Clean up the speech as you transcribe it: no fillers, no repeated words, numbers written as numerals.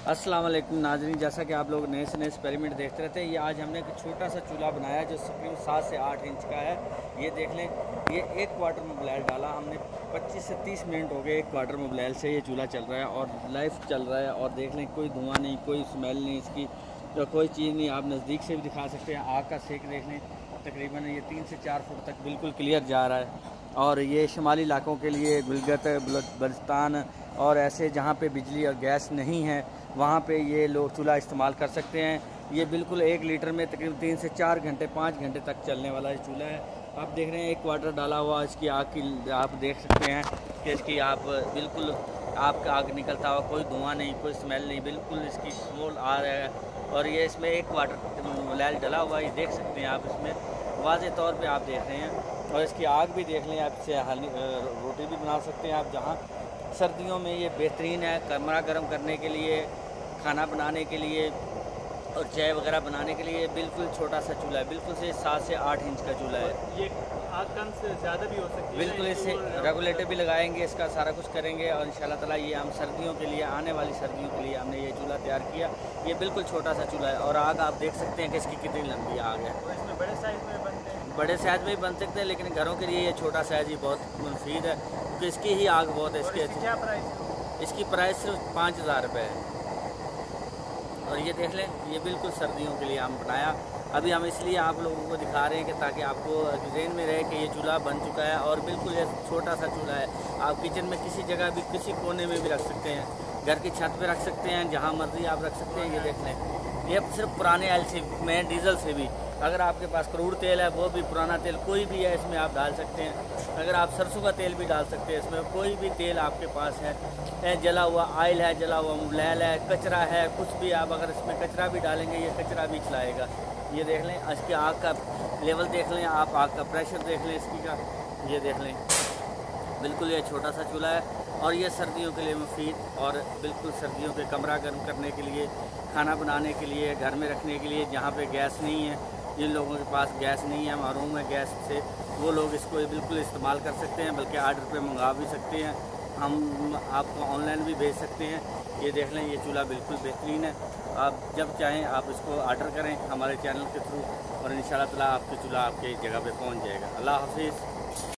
अस्सलाम वालेकुम नाज़रीन, जैसा कि आप लोग नए से नए एक्सपेरिमेंट देखते रहते हैं, ये आज हमने एक छोटा सा चूल्हा बनाया जो तकरीबन 7 से 8 इंच का है। ये देख लें, ये एक क्वार्टर मोबाइल डाला हमने, 25 से 30 मिनट हो गए एक क्वार्टर मोबाइल से ये चूल्हा चल रहा है और लाइव चल रहा है। और देख लें, कोई धुआं नहीं, कोई स्मेल नहीं इसकी, तो कोई चीज़ नहीं। आप नज़दीक से भी दिखा सकते हैं, आग का सेक देख लें, तकरीबन ये 3 से 4 फुट तक बिल्कुल क्लियर जा रहा है। और ये शुमाली इलाकों के लिए गुलगत, बलुचिस्तान और ऐसे जहाँ पे बिजली और गैस नहीं है वहाँ पे ये लोग चूल्हा इस्तेमाल कर सकते हैं। ये बिल्कुल 1 लीटर में तकरीबन 3 से 4 घंटे 5 घंटे तक चलने वाला ये चूल्हा है। आप देख रहे हैं एक क्वार्टर डाला हुआ, इसकी आग की आप देख सकते हैं कि इसकी आप बिल्कुल आपका आग निकलता हुआ, कोई धुआं नहीं, कोई स्मेल नहीं, बिल्कुल इसकी स्मोल आ रहा है। और ये इसमें एक क्वार्टर लैल डला हुआ है, ये देख सकते हैं आप, इसमें वाज़े तौर पे आप देख रहे हैं। और इसकी आग भी देख लें आप, इससे रोटी भी बना सकते हैं आप। जहाँ सर्दियों में ये बेहतरीन है कमरा गर्म करने के लिए, खाना बनाने के लिए और चाय वगैरह बनाने के लिए। बिल्कुल छोटा सा चूल्हा है, बिल्कुल से 7 से 8 इंच का चूल्हा है। ये आग कम से ज़्यादा भी हो सकती है, बिल्कुल इसे रेगुलेटर भी लगाएंगे, इसका सारा कुछ करेंगे। और इंशाल्लाह ताला ये हम सर्दियों के लिए, आने वाली सर्दियों के लिए हमने ये चूल्हा तैयार किया। ये बिल्कुल छोटा सा चूल्हा है और आग आप देख सकते हैं कि इसकी कितनी लंबी आग है। और इसमें बड़े साइज़ में बनते हैं, बड़े साइज़ में भी बन सकते हैं, लेकिन घरों के लिए ये छोटा साइज़ ही बहुत मुफीद है, क्योंकि इसकी ही आग बहुत है। इसके क्या प्राइस है? इसकी प्राइस सिर्फ 5000 रुपये है। और ये देख लें, ये बिल्कुल सर्दियों के लिए हम बनाया। अभी हम इसलिए आप लोगों को दिखा रहे हैं कि ताकि आपको ज़हन में रहे कि ये चूल्हा बन चुका है। और बिल्कुल ये छोटा सा चूल्हा है, आप किचन में किसी जगह भी, किसी कोने में भी रख सकते हैं, घर की छत पे रख सकते हैं, जहाँ मर्जी आप रख सकते हैं। ये देख लें, ये सिर्फ पुराने एलसी में, डीजल से भी, अगर आपके पास क्रूड तेल है वो भी, पुराना तेल कोई भी है इसमें आप डाल सकते हैं। अगर आप सरसों का तेल भी डाल सकते हैं इसमें, कोई भी तेल आपके पास है, जला हुआ आयल है, जला हुआ मुबलैल है, कचरा है, कुछ भी आप अगर इसमें कचरा भी डालेंगे ये कचरा भी चलाएगा। ये देख लें, इसकी आग का लेवल देख लें आप, आग का प्रेशर देख लें इसकी का, ये देख लें। बिल्कुल ये छोटा सा चूल्हा है और ये सर्दियों के लिए मुफीद, और बिल्कुल सर्दियों के कमरा गर्म करने के लिए, खाना बनाने के लिए, घर में रखने के लिए, जहाँ पे गैस नहीं है, जिन लोगों के पास गैस नहीं है, महरूम है गैस से, वो लोग इसको बिल्कुल इस्तेमाल कर सकते हैं। बल्कि ऑर्डर पे मंगा भी सकते हैं, हम आपको ऑनलाइन भी भेज सकते हैं। ये देख लें, ये चूल्हा बिल्कुल बेहतरीन है। आप जब चाहें आप इसको ऑर्डर करें हमारे चैनल के थ्रू, और इंशाल्लाह ताला आपके चूल्हा आपके जगह पे पहुंच जाएगा। अल्लाह हाफिज़।